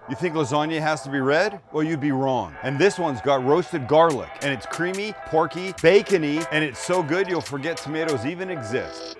You think lasagna has to be red? Well, you'd be wrong. And this one's got roasted garlic, and it's creamy, porky, bacony, and it's so good you'll forget tomatoes even exist.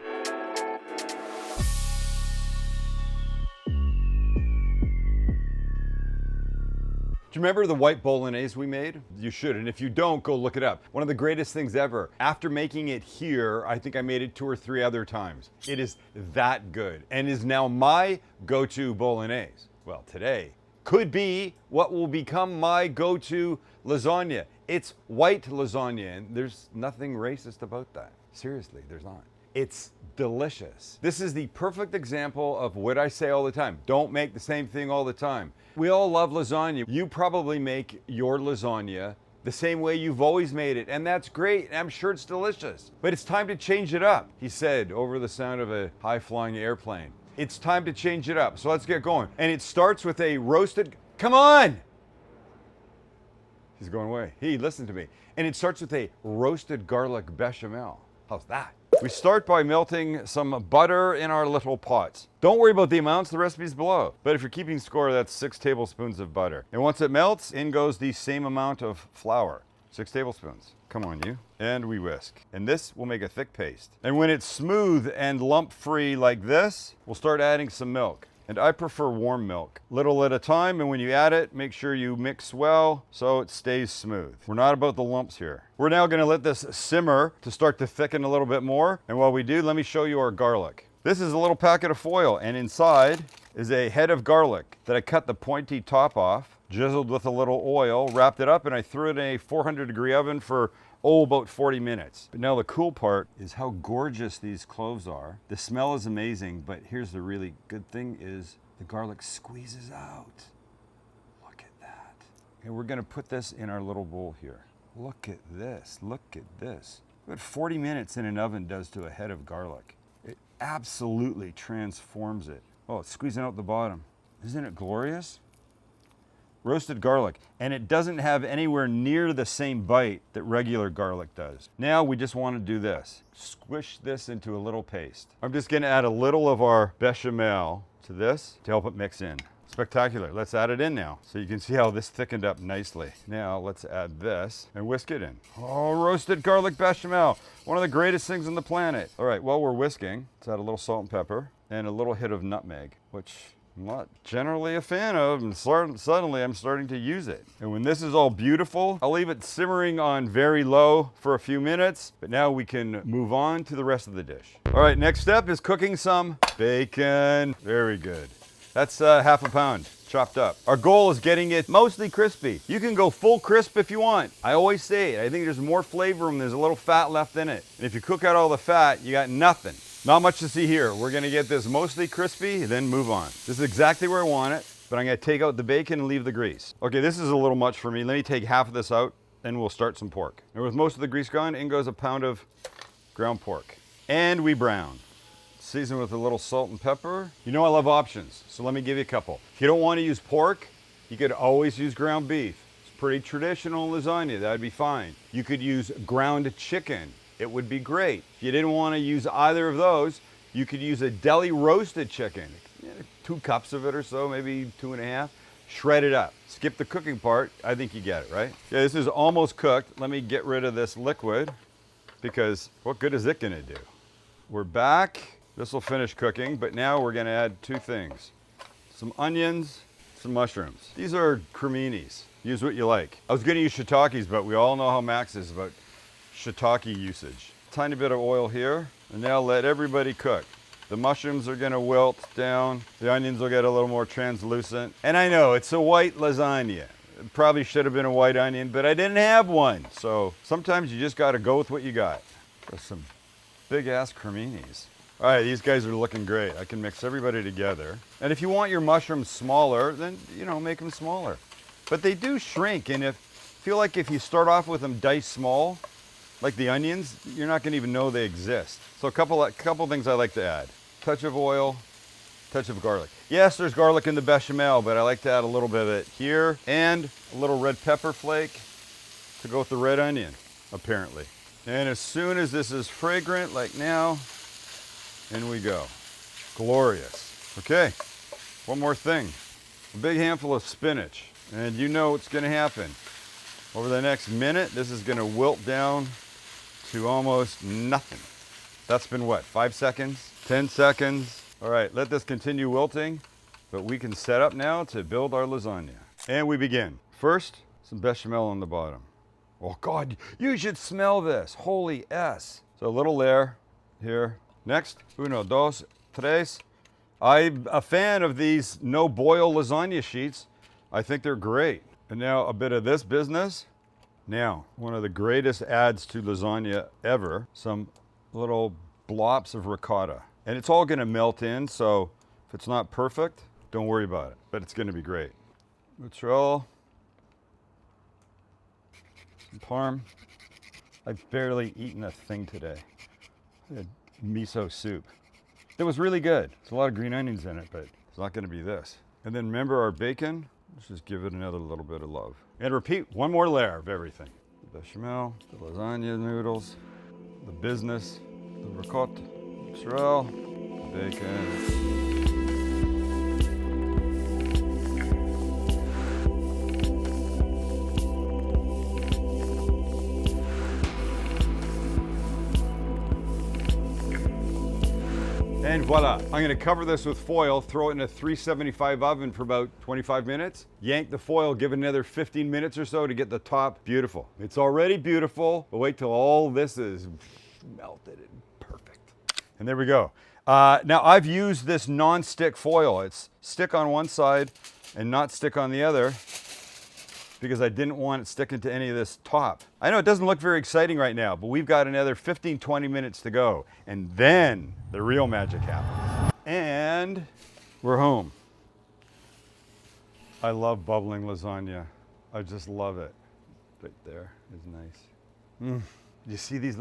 Do you remember the white bolognese we made? You should, and if you don't, go look it up. One of the greatest things ever. After making it here, I think I made it 2 or 3 other times. It is that good, and is now my go-to bolognese. Well, today could be what will become my go-to lasagna. It's white lasagna, and there's nothing racist about that. Seriously, there's not. It's delicious. This is the perfect example of what I say all the time. Don't make the same thing all the time. We all love lasagna. You probably make your lasagna the same way you've always made it, and that's great. I'm sure it's delicious. But it's time to change it up, he said over the sound of a high-flying airplane. It's time to change it up, so let's get going. And it starts with a roasted, come on! He's going away. He, listen to me. And it starts with a roasted garlic bechamel. How's that? We start by melting some butter in our little pots. Don't worry about the amounts, the recipe's below. But if you're keeping score, that's 6 tablespoons of butter. And once it melts, in goes the same amount of flour. 6 tablespoons. Come on, you. And we whisk. And this will make a thick paste. And when it's smooth and lump-free like this, we'll start adding some milk. And I prefer warm milk. Little at a time, and when you add it, make sure you mix well so it stays smooth. We're not about the lumps here. We're now gonna let this simmer to start to thicken a little bit more. And while we do, let me show you our garlic. This is a little packet of foil, and inside is a head of garlic that I cut the pointy top off, drizzled with a little oil, wrapped it up, and I threw it in a 400-degree oven for about 40 minutes. But now the cool part is how gorgeous these cloves are. The smell is amazing, but here's the really good thing is the garlic squeezes out. Look at that. And we're gonna put this in our little bowl here. Look at this, look at this. What 40 minutes in an oven does to a head of garlic. It absolutely transforms it. Oh, it's squeezing out the bottom. Isn't it glorious? Roasted garlic, and it doesn't have anywhere near the same bite that regular garlic does. Now we just want to do this. Squish this into a little paste. I'm just going to add a little of our bechamel to this to help it mix in. Spectacular. Let's add it in now so you can see how this thickened up nicely. Now let's add this and whisk it in. Oh, roasted garlic bechamel, one of the greatest things on the planet. All right, while we're whisking, let's add a little salt and pepper and a little hit of nutmeg, which I'm not generally a fan of, and suddenly I'm starting to use it. And when this is all beautiful, I'll leave it simmering on very low for a few minutes, but now we can move on to the rest of the dish. All right, next step is cooking some bacon. Very good. That's half a pound chopped up. Our goal is getting it mostly crispy. You can go full crisp if you want. I always say it, I think there's more flavor when there's a little fat left in it. And if you cook out all the fat, you got nothing. Not much to see here. We're gonna get this mostly crispy, then move on. This is exactly where I want it, but I'm gonna take out the bacon and leave the grease. Okay, this is a little much for me. Let me take half of this out, and we'll start some pork. And with most of the grease gone, in goes a pound of ground pork. And we brown. Season with a little salt and pepper. You know I love options, so let me give you a couple. If you don't wanna use pork, you could always use ground beef. It's pretty traditional lasagna, that'd be fine. You could use ground chicken. It would be great. If you didn't want to use either of those, you could use a deli roasted chicken. 2 cups of it or so, maybe 2.5. Shred it up. Skip the cooking part. I think you get it, right? Yeah, this is almost cooked. Let me get rid of this liquid because what good is it gonna do? We're back. This will finish cooking, but now we're gonna add 2 things. Some onions, some mushrooms. These are creminis. Use what you like. I was gonna use shiitakes, but we all know how Max is about shiitake usage. Tiny bit of oil here, and now let everybody cook. The mushrooms are gonna wilt down. The onions will get a little more translucent. And I know, it's a white lasagna. It probably should have been a white onion, but I didn't have one. So sometimes you just gotta go with what you got. There's some big ass creminis. All right, these guys are looking great. I can mix everybody together. And if you want your mushrooms smaller, then, you know, make them smaller. But they do shrink, and I feel like if you start off with them diced small, like the onions, you're not gonna even know they exist. So a couple things I like to add. Touch of oil, touch of garlic. Yes, there's garlic in the bechamel, but I like to add a little bit of it here, and a little red pepper flake to go with the red onion, apparently. And as soon as this is fragrant, like now, in we go. Glorious. Okay, one more thing. a big handful of spinach. And you know what's gonna happen. Over the next minute, this is gonna wilt down to almost nothing. That's been what, 5 seconds, 10 seconds? All right, let this continue wilting, but we can set up now to build our lasagna. And we begin. First, some bechamel on the bottom. Oh God, you should smell this, holy S. So a little layer here. Next, uno, dos, tres. I'm a fan of these no boil lasagna sheets. I think they're great. And now a bit of this business. Now, one of the greatest adds to lasagna ever, some little blops of ricotta. And it's all gonna melt in, so if it's not perfect, don't worry about it, but it's gonna be great. Mozzarella, some parm. I've barely eaten a thing today. I had miso soup. It was really good. There's a lot of green onions in it, but it's not gonna be this. And then remember our bacon? Let's just give it another little bit of love. And repeat, one more layer of everything. The bechamel, the lasagna noodles, the business, the ricotta, mozzarella, the bacon. And voila, I'm gonna cover this with foil, throw it in a 375 oven for about 25 minutes, yank the foil, give it another 15 minutes or so to get the top beautiful. It's already beautiful, but wait till all this is melted and perfect. And there we go. Now I've used this non-stick foil. It's stick on one side and not stick on the other because I didn't want it sticking to any of this top. I know it doesn't look very exciting right now, but we've got another 15, 20 minutes to go. And then the real magic happens. And we're home. I love bubbling lasagna. I just love it. Right there is nice. You see these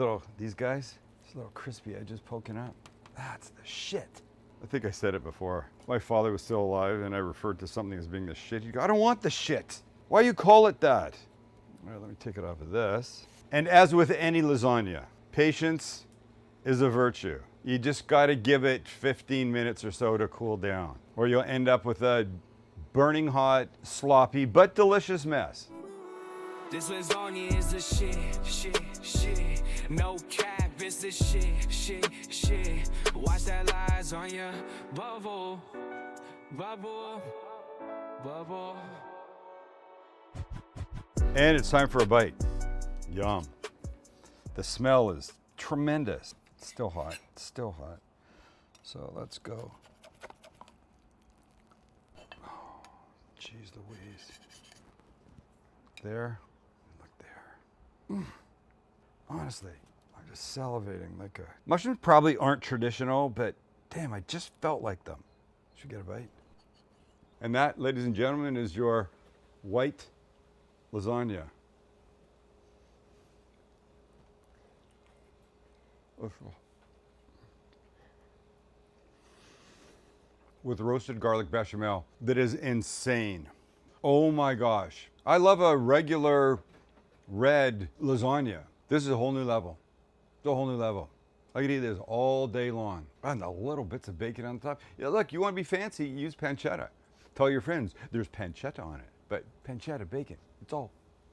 guys? This little crispy edges poking up. That's the shit. I think I said it before. My father was still alive and I referred to something as being the shit. He'd go, I don't want the shit. Why you call it that? All right, let me take it off of this. And as with any lasagna, patience is a virtue. You just gotta give it 15 minutes or so to cool down, or you'll end up with a burning hot, sloppy, but delicious mess. This lasagna is the shit. No cap, it's the shit. Watch that lasagna bubble. And it's time for a bite. Yum. The smell is tremendous. It's still hot, So let's go. Oh, geez Louise. There, look there. Honestly, I'm just salivating like a... Mushrooms probably aren't traditional, but damn, I just felt like them. Should we get a bite? And that, ladies and gentlemen, is your white lasagna. With roasted garlic bechamel that is insane. Oh my gosh. I love a regular red lasagna. This is a whole new level. It's a whole new level. I could eat this all day long. And the little bits of bacon on top. Yeah, look, you want to be fancy, use pancetta. Tell your friends there's pancetta on it. But pancetta, bacon, it's all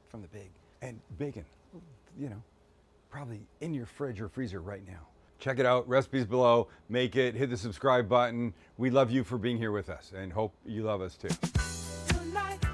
from the pig. And bacon, you know, probably in your fridge or freezer right now. Check it out, recipes below, make it, hit the subscribe button. We love you for being here with us and hope you love us too. Tonight.